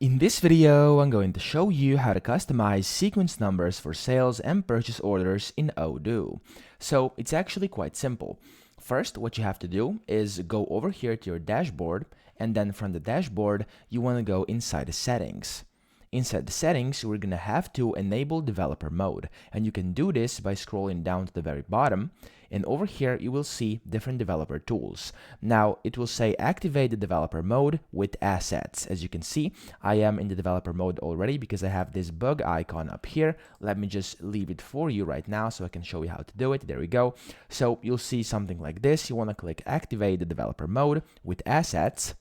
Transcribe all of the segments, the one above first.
In this video, I'm going to show you how to customize sequence numbers for sales and purchase orders in Odoo. So it's actually quite simple. First, what you have to do is go over here to your dashboard, and then from the dashboard, you want to go inside the settings. Inside the settings, we're going to have to enable developer mode, and you can do this by scrolling down to the very bottom, and over here you will see different developer tools. Now it will say activate the developer mode with assets. As you can see, I am in the developer mode already because I have this bug icon up here. Let me just leave it for you right now so I can show you how to do it. There we go. So you'll see something like this. You want to click activate the developer mode with assets.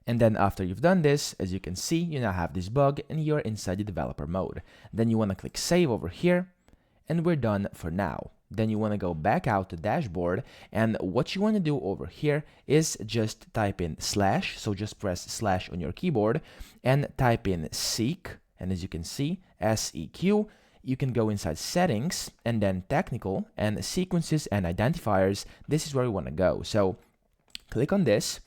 And then after you've done this, as you can see, you now have this bug and you're inside the developer mode. Then you want to click save over here, and we're done for now. Then you want to go back out to dashboard, and what you want to do over here is just type in slash, so just press slash on your keyboard and type in seek, and as you can see, SEQ. You can go inside settings and then technical and sequences and identifiers. This is where we want to go. So click on this.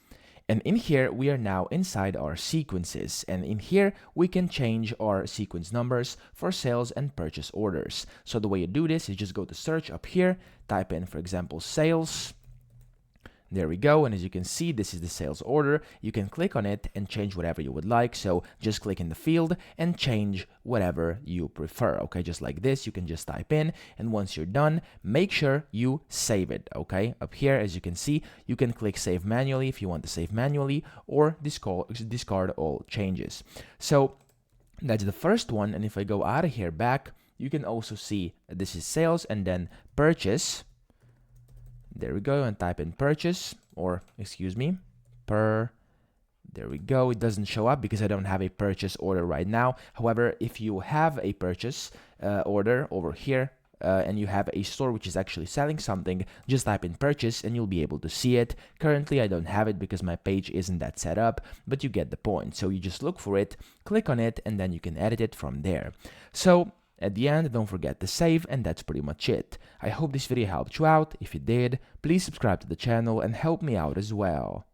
And in here, we are now inside our sequences. And in here, we can change our sequence numbers for sales and purchase orders. So the way you do this is just go to search up here, type in, for example, sales. There we go, and as you can see, this is the sales order. You can click on it and change whatever you would like. So just click in the field and change whatever you prefer. Okay, just like this, you can just type in, and once you're done, make sure you save it. Okay, up here, as you can see, you can click save manually if you want to save manually, or discard all changes. So that's the first one, and if I go out of here back, you can also see this is sales and then purchase. There we go, and type in purchase, or excuse me, there we go. It doesn't show up because I don't have a purchase order right now. However, if you have a purchase order over here, and you have a store which is actually selling something, just type in purchase and you'll be able to see it. Currently, I don't have it because my page isn't that set up, but you get the point. So you just look for it, click on it, and then you can edit it from there. So at the end, don't forget to save, and that's pretty much it. I hope this video helped you out. If it did, please subscribe to the channel and help me out as well.